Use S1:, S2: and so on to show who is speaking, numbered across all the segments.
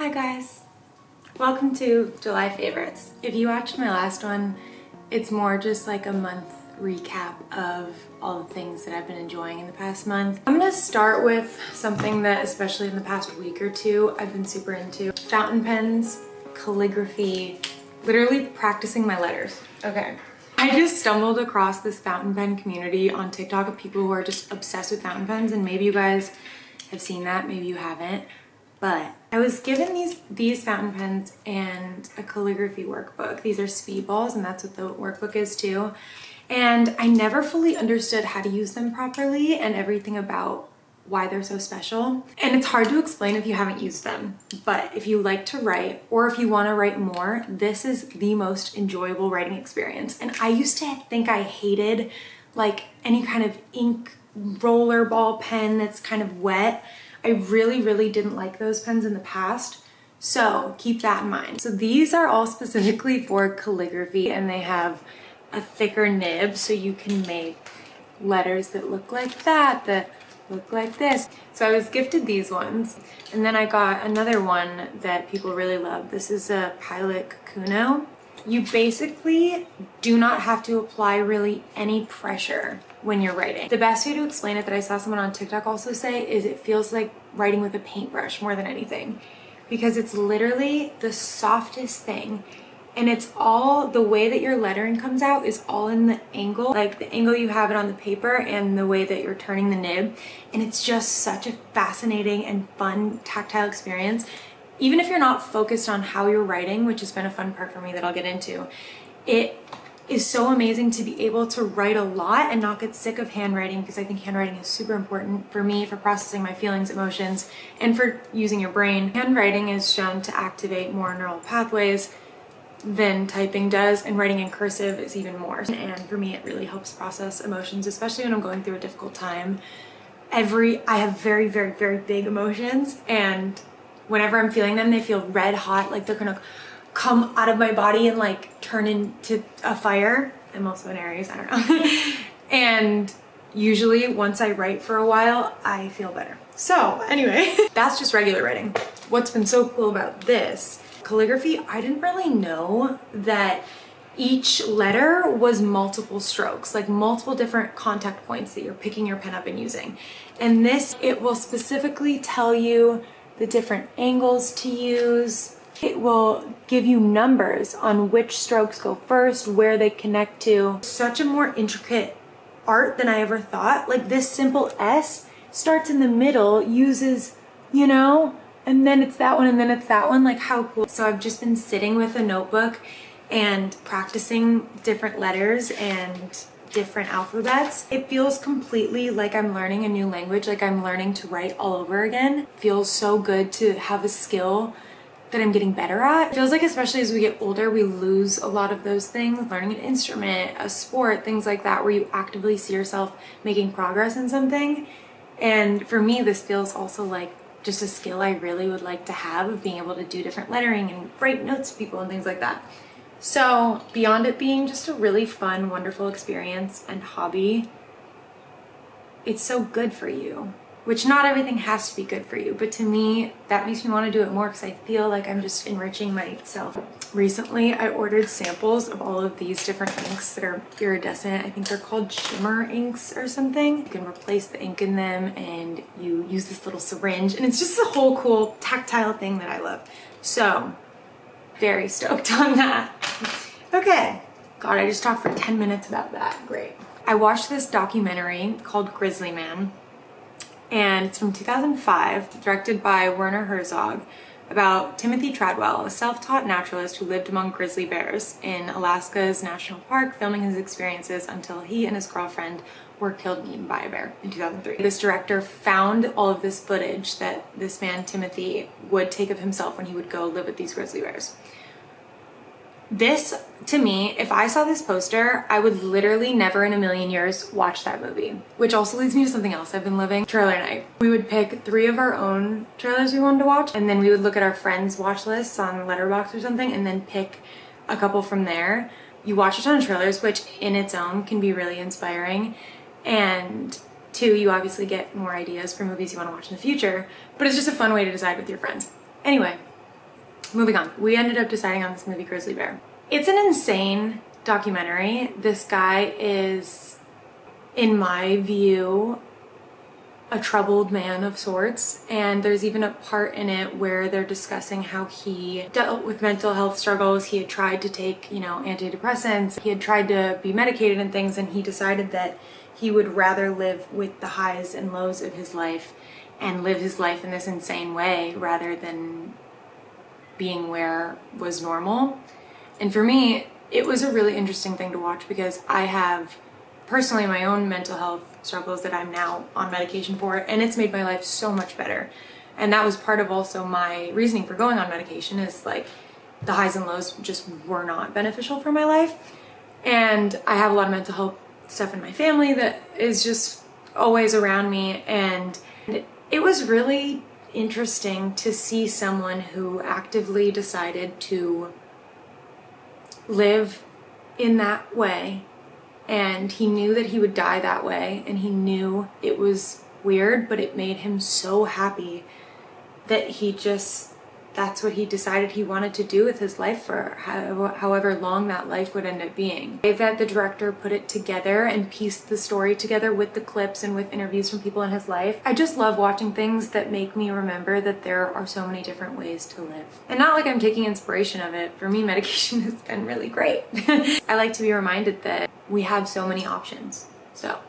S1: Hi guys! Welcome to July favorites. If you watched my last one, it's more just like a month recap of all the things that I've been enjoying in the past month. I'm gonna start with something that, especially in the past week or two, I've been super into. Fountain pens, calligraphy, literally practicing my letters. Okay. I just stumbled across this fountain pen community on TikTok of people who are just obsessed with fountain pens, and maybe you guys have seen that, maybe you haven't. But I was given these fountain pens and a calligraphy workbook. These are Speedballs, and that's what the workbook is too. And I never fully understood how to use them properly and everything about why they're so special. And it's hard to explain if you haven't used them. But if you like to write, or if you want to write more, this is the most enjoyable writing experience. And I used to think I hated like any kind of ink rollerball pen that's kind of wet. I really didn't like those pens in the past, so keep that in mind. So these are all specifically for calligraphy, and they have a thicker nib so you can make letters that look like that look like this. So I was gifted these ones, and then I got another one that people really love. This is a pilot Kakuno. You basically do not have to apply really any pressure when you're writing. The best way to explain it that I saw someone on TikTok also say is it feels like writing with a paintbrush more than anything, because it's literally the softest thing, and it's all the way that your lettering comes out is all in the angle, like the angle you have it on the paper and the way that you're turning the nib, and it's just such a fascinating and fun tactile experience. Even if you're not focused on how you're writing, which has been a fun part for me that I'll get into, it is so amazing to be able to write a lot and not get sick of handwriting, because I think handwriting is super important for me for processing my feelings, emotions, and for using your brain. Handwriting is shown to activate more neural pathways than typing does, and writing in cursive is even more. And for me, it really helps process emotions, especially when I'm going through a difficult time. I have very big emotions, and whenever I'm feeling them, they feel red hot, like they're gonna come out of my body and like turn into a fire. I'm also an Aries, I don't know. And usually once I write for a while, I feel better. So anyway, that's just regular writing. What's been so cool about this calligraphy, I didn't really know that each letter was multiple strokes, like multiple different contact points that you're picking your pen up and using. And this, it will specifically tell you the different angles to use. It will give you numbers on which strokes go first, where they connect to. Such a more intricate art than I ever thought. Like this simple S starts in the middle, uses, you know, and then it's that one, and then it's that one. Like how cool. So I've just been sitting with a notebook and practicing different letters and different alphabets. It feels completely like I'm learning a new language, like I'm learning to write all over again. It feels so good to have a skill that I'm getting better at. It feels like, especially as we get older, we lose a lot of those things, learning an instrument, a sport, things like that, where you actively see yourself making progress in something. And for me, this feels also like just a skill I really would like to have, of being able to do different lettering and write notes to people and things like that. So beyond it being just a really fun, wonderful experience and hobby, it's so good for you. Which not everything has to be good for you, but to me, that makes me want to do it more, because I feel like I'm just enriching myself. Recently, I ordered samples of all of these different inks that are iridescent. I think they're called shimmer inks or something. You can replace the ink in them, and you use this little syringe, and it's just a whole cool tactile thing that I love. So, very stoked on that. Okay. God, I just talked for 10 minutes about that. Great. I watched this documentary called Grizzly Man, and it's from 2005, directed by Werner Herzog, about Timothy Treadwell, a self-taught naturalist who lived among grizzly bears in Alaska's national park, filming his experiences until he and his girlfriend were killed and eaten by a bear in 2003. This director found all of this footage that this man, Timothy, would take of himself when he would go live with these grizzly bears. This, to me, if I saw this poster, I would literally never in a million years watch that movie. Which also leads me to something else I've been living. Trailer night. We would pick 3 of our own trailers we wanted to watch, and then we would look at our friends' watch lists on Letterboxd or something, and then pick a couple from there. You watch a ton of trailers, which in its own can be really inspiring. And 2, you obviously get more ideas for movies you want to watch in the future, but it's just a fun way to decide with your friends. Anyway, moving on. We ended up deciding on this movie, Grizzly Bear. It's an insane documentary. This guy is, in my view, a troubled man of sorts, and there's even a part in it where they're discussing how he dealt with mental health struggles. He had tried to take, you know, antidepressants, he had tried to be medicated and things, and he decided that he would rather live with the highs and lows of his life and live his life in this insane way rather than being where was normal. And for me, it was a really interesting thing to watch because I have personally my own mental health struggles that I'm now on medication for, and it's made my life so much better. And that was part of also my reasoning for going on medication, is like the highs and lows just were not beneficial for my life. And I have a lot of mental health stuff in my family that is just always around me, and it was really interesting to see someone who actively decided to live in that way, and he knew that he would die that way, and he knew it was weird, but it made him so happy that he just, that's what he decided he wanted to do with his life for however long that life would end up being. The way that the director put it together and pieced the story together with the clips and with interviews from people in his life. I just love watching things that make me remember that there are so many different ways to live. And not like I'm taking inspiration of it. For me, medication has been really great. I like to be reminded that we have so many options. So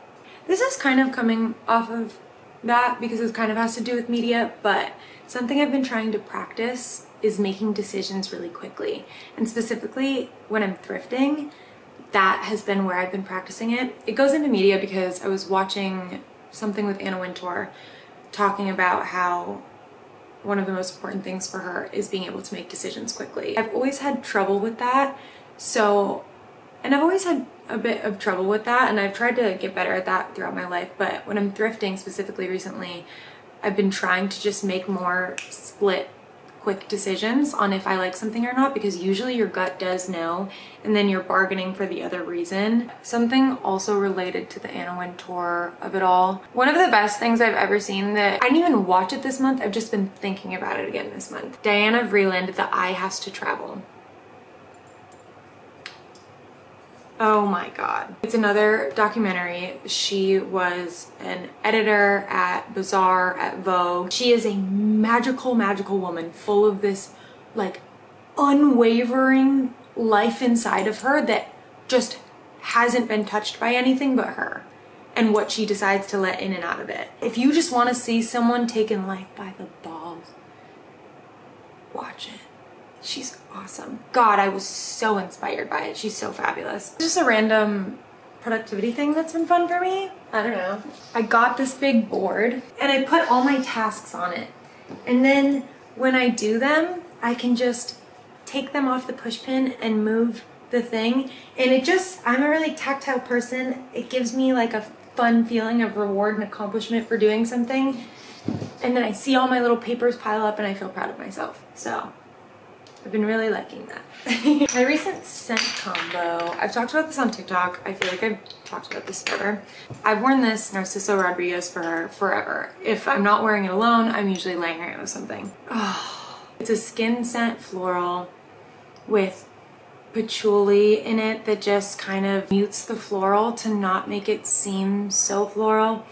S1: this is kind of coming off of that because it kind of has to do with media, but something I've been trying to practice is making decisions really quickly. And specifically when I'm thrifting, that has been where I've been practicing it. It goes into media because I was watching something with Anna Wintour talking about how one of the most important things for her is being able to make decisions quickly. I've always had trouble with that. And I've always had a bit of trouble with that, and I've tried to get better at that throughout my life. But when I'm thrifting specifically recently, I've been trying to just make more split quick decisions on if I like something or not, because usually your gut does know and then you're bargaining for the other reason. Something also related to the Anna Wintour of it all. One of the best things I've ever seen that I didn't even watch it this month, I've just been thinking about it again this month. Diana Vreeland, The Eye Has to Travel. Oh my God. It's another documentary. She was an editor at Bazaar, at Vogue. She is a magical, magical woman full of this like unwavering life inside of her that just hasn't been touched by anything but her and what she decides to let in and out of it. If you just want to see someone taking life by the balls, watch it. She's awesome. God, I was so inspired by it. She's so fabulous. Just a random productivity thing that's been fun for me. I don't know. I got this big board and I put all my tasks on it. And then when I do them, I can just take them off the push pin and move the thing. And it just, I'm a really tactile person. It gives me like a fun feeling of reward and accomplishment for doing something. And then I see all my little papers pile up and I feel proud of myself. So I've been really liking that. My recent scent combo, I've talked about this on TikTok. I feel like I've talked about this forever. I've worn this Narciso Rodriguez for forever. If I'm not wearing it alone, I'm usually layering it with something. Oh, it's a skin scent floral with patchouli in it that just kind of mutes the floral to not make it seem so floral.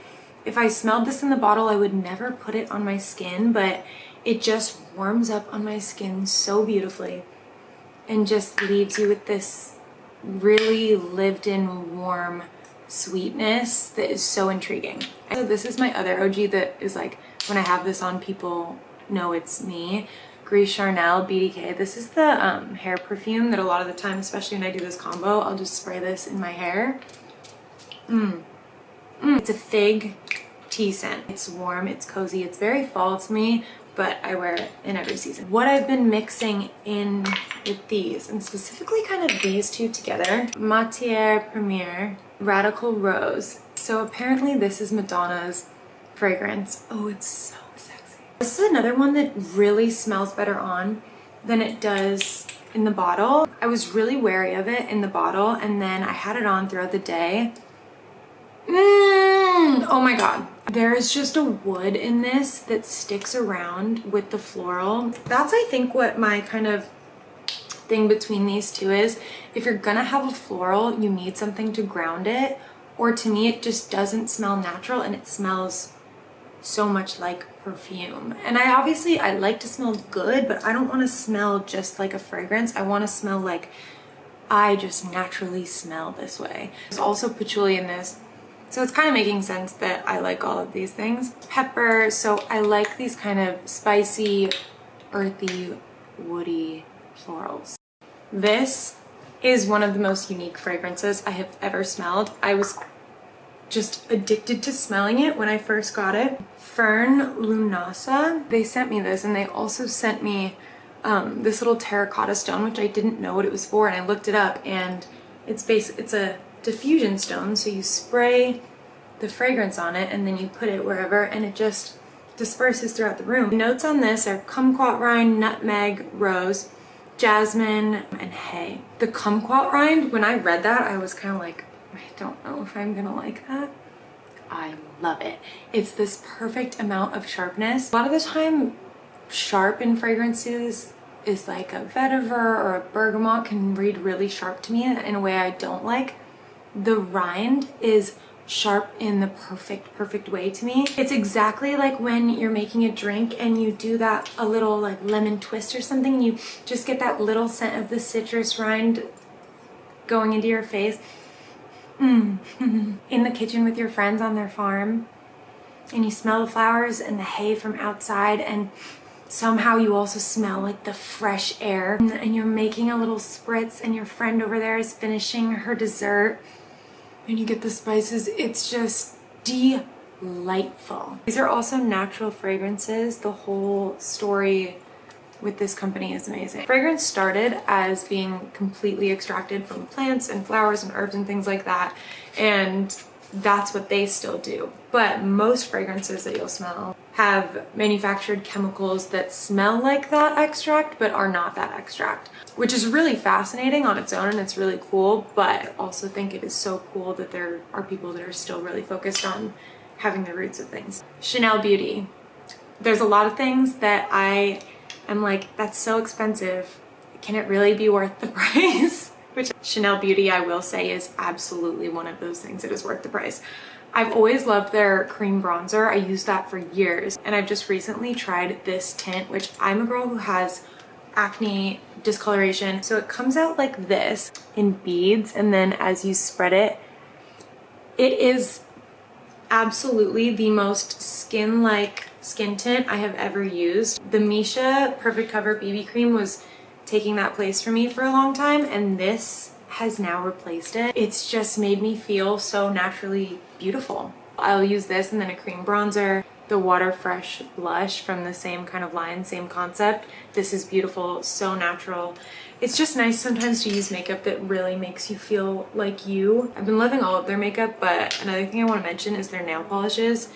S1: If I smelled this in the bottle, I would never put it on my skin, but it just warms up on my skin so beautifully and just leaves you with this really lived-in warm sweetness that is so intriguing. So this is my other OG that is like, when I have this on, people know it's me. Gris Charnel BDK. This is the hair perfume that a lot of the time, especially when I do this combo, I'll just spray this in my hair. It's a fig tea scent. It's warm, it's cozy, it's very fall to me, but I wear it in every season. What I've been mixing in with these, and specifically kind of these two together, Matiere Premier Radical Rose. So apparently this is Madonna's fragrance. Oh, it's so sexy. This is another one that really smells better on than it does in the bottle. I was really wary of it in the bottle, and then I had it on throughout the day. Oh my God. There is just a wood in this that sticks around with the floral. That's, I think, what my kind of thing between these two is. If you're gonna have a floral, you need something to ground it, or to me it just doesn't smell natural and it smells so much like perfume. And I like to smell good, but I don't want to smell just like a fragrance. I want to smell like I just naturally smell this way. There's also patchouli in this, so it's kind of making sense that I like all of these things. Pepper, so I like these kind of spicy, earthy, woody florals. This is one of the most unique fragrances I have ever smelled. I was just addicted to smelling it when I first got it. Ffern Lunasa. They sent me this, and they also sent me this little terracotta stone, which I didn't know what it was for, and I looked it up, and it's a diffusion stone, so you spray the fragrance on it and then you put it wherever and it just disperses throughout the room. Notes on this are kumquat rind, nutmeg, rose, jasmine, and hay. The kumquat rind, when I read that, I was kind of like, I don't know if I'm gonna like that. I love it. It's this perfect amount of sharpness. A lot of the time, sharp in fragrances is like a vetiver or a bergamot can read really sharp to me in a way I don't like. The rind is sharp in the perfect way to me. It's exactly like when you're making a drink and you do that a little like lemon twist or something, and you just get that little scent of the citrus rind going into your face. In the kitchen with your friends on their farm, and you smell the flowers and the hay from outside, and somehow you also smell like the fresh air, and you're making a little spritz and your friend over there is finishing her dessert and you get the spices. It's just delightful. These are also natural fragrances. The whole story with this company is amazing. Fragrance started as being completely extracted from plants and flowers and herbs and things like that, and that's what they still do. But most fragrances that you'll smell have manufactured chemicals that smell like that extract but are not that extract, which is really fascinating on its own, and it's really cool. But I also think it is so cool that there are people that are still really focused on having the roots of things. Chanel Beauty. There's a lot of things that I'm like, that's so expensive. Can it really be worth the price? Which Chanel Beauty, I will say, is absolutely one of those things that is worth the price. I've always loved their cream bronzer. I used that for years, and I've just recently tried this tint, which I'm a girl who has acne discoloration. So it comes out like this in beads, and then as you spread it, it is absolutely the most skin-like skin tint I have ever used. The Misha Perfect Cover BB cream was taking that place for me for a long time, and this has now replaced it. It's just made me feel so naturally beautiful. I'll use this and then a cream bronzer. The Water Fresh blush from the same kind of line, same concept. This is beautiful, so natural. It's just nice sometimes to use makeup that really makes you feel like you. I've been loving all of their makeup, but another thing I want to mention is their nail polishes.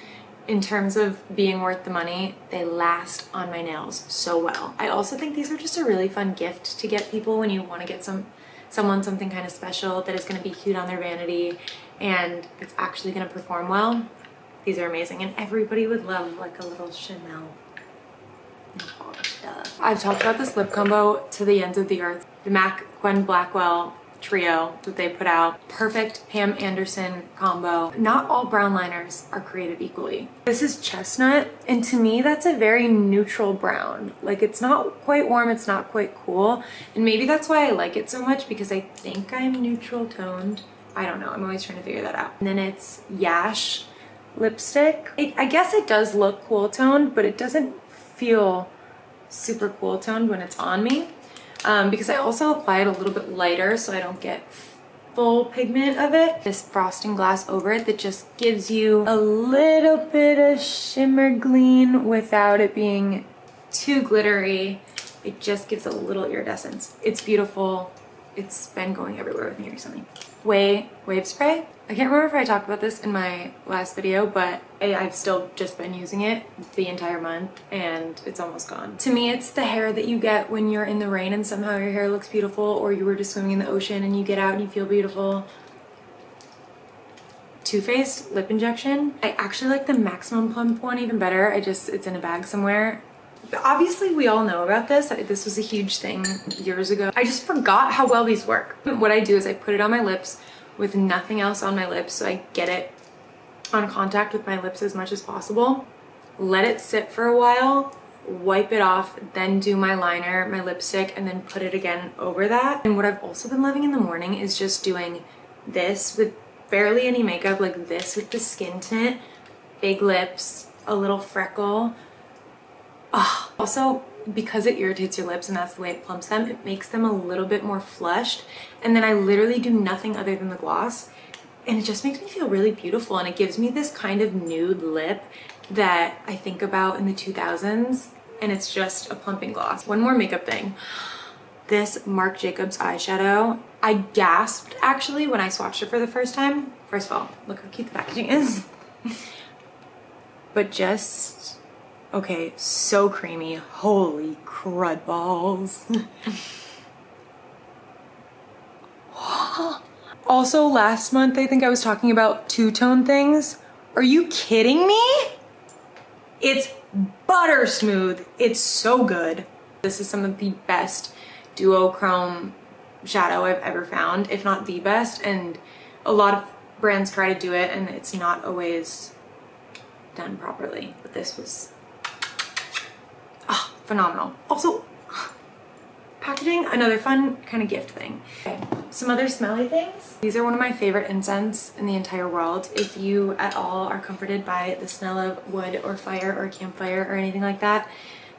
S1: In terms of being worth the money, they last on my nails so well. I also think these are just a really fun gift to get people when you want to get someone something kind of special that is going to be cute on their vanity and it's actually going to perform well. These are amazing, and everybody would love like a little Chanel nail polish. I've talked about this lip combo to the ends of the earth. The MAC Gwen Blackwell trio that they put out. Perfect Pam Anderson combo. Not all brown liners are created equally. This is chestnut, and to me that's a very neutral brown. Like, it's not quite warm, it's not quite cool, and maybe that's why I like it so much, because I think I'm neutral toned. I don't know, I'm always trying to figure that out. And then it's Yash lipstick. I guess it does look cool toned, but it doesn't feel super cool toned when it's on me. Because I also apply it a little bit lighter so I don't get full pigment of it. This frosting glass over it that just gives you a little bit of shimmer gleam without it being too glittery. It just gives a little iridescence. It's beautiful. It's been going everywhere with me recently. Wave spray. I can't remember if I talked about this in my last video, but I've still just been using it the entire month and it's almost gone. To me, it's the hair that you get when you're in the rain and somehow your hair looks beautiful, or you were just swimming in the ocean and you get out and you feel beautiful. Too Faced lip injection. I actually like the Maximum Plump one even better. It's in a bag somewhere. Obviously we all know about this. This was a huge thing years ago. I just forgot how well these work. What I do is I put it on my lips with nothing else on my lips, so I get it on contact with my lips as much as possible. Let it sit for a while, wipe it off, then do my liner, my lipstick, and then put it again over that. And what I've also been loving in the morning is just doing this with barely any makeup, like this with the skin tint, big lips, a little freckle. Oh. Also, because it irritates your lips and that's the way it plumps them, it makes them a little bit more flushed. And then I literally do nothing other than the gloss, and it just makes me feel really beautiful, and it gives me this kind of nude lip that I think about in the 2000s, and it's just a plumping gloss. One more makeup thing. This Marc Jacobs eyeshadow, I gasped actually when I swatched it for the first time. First of all, look how cute the packaging is. But just, okay, so creamy. Holy crud balls. Also, last month, I think I was talking about two-tone things. Are you kidding me? It's butter smooth. It's so good. This is some of the best duochrome shadow I've ever found, if not the best, and a lot of brands try to do it and it's not always done properly, but this was phenomenal. Also, packaging, another fun kind of gift thing. Okay, some other smelly things. These are one of my favorite incense in the entire world. If you at all are comforted by the smell of wood or fire or campfire or anything like that,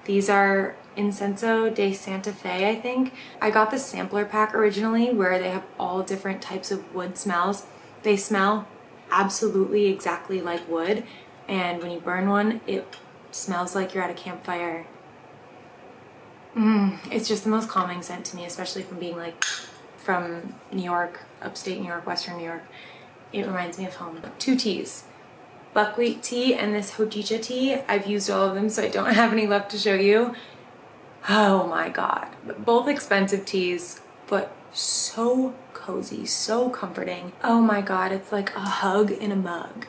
S1: these are Incienso de Santa Fe, I think. I got the sampler pack originally where they have all different types of wood smells. They smell absolutely exactly like wood, and when you burn one, it smells like you're at a campfire. It's just the most calming scent to me, especially from being like from New York, upstate New York, Western New York. It reminds me of home. 2 teas. Buckwheat tea and this hojicha tea. I've used all of them, so I don't have any left to show you. Oh my god. Both expensive teas, but so cozy, so comforting. Oh my god, it's like a hug in a mug.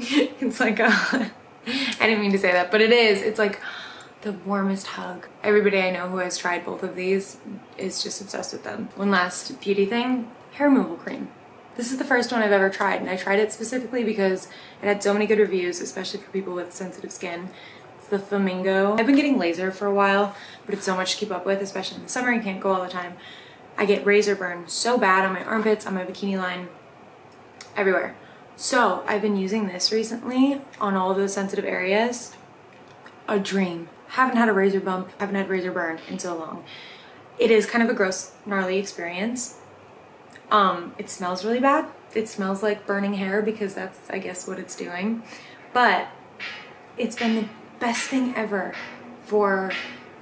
S1: It's like a... I didn't mean to say that, but it is. It's like the warmest hug. Everybody I know who has tried both of these is just obsessed with them. One last beauty thing, hair removal cream. This is the first one I've ever tried, and I tried it specifically because it had so many good reviews, especially for people with sensitive skin. It's the Flamingo. I've been getting laser for a while, but it's so much to keep up with, especially in the summer. You can't go all the time. I get razor burn so bad on my armpits, on my bikini line, everywhere. So I've been using this recently on all of those sensitive areas. A dream. Haven't had a razor bump, haven't had razor burn in so long. It is kind of a gross, gnarly experience. It smells really bad. It smells like burning hair because that's, I guess, what it's doing. But it's been the best thing ever for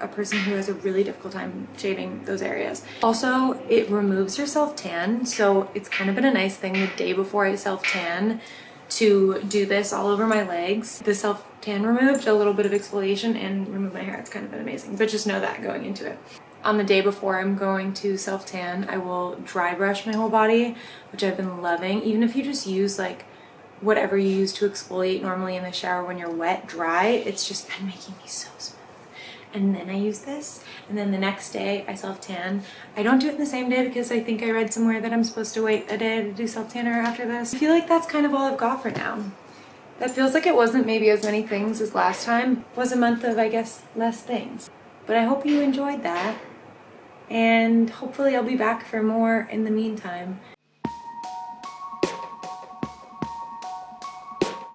S1: a person who has a really difficult time shaving those areas. Also, it removes your self-tan, so it's kind of been a nice thing the day before I self-tan to do this all over my legs. The self-tan removed, a little bit of exfoliation, and removed my hair. It's kind of been amazing, but just know that going into it. On the day before I'm going to self-tan, I will dry brush my whole body, which I've been loving. Even if you just use like whatever you use to exfoliate normally in the shower when you're wet, dry, it's just been making me so smooth. And then I use this, and then the next day I self-tan. I don't do it in the same day because I think I read somewhere that I'm supposed to wait a day to do self-tanner after this. I feel like that's kind of all I've got for now. That feels like it wasn't maybe as many things as last time. It was a month of, I guess, less things. But I hope you enjoyed that. And hopefully I'll be back for more in the meantime.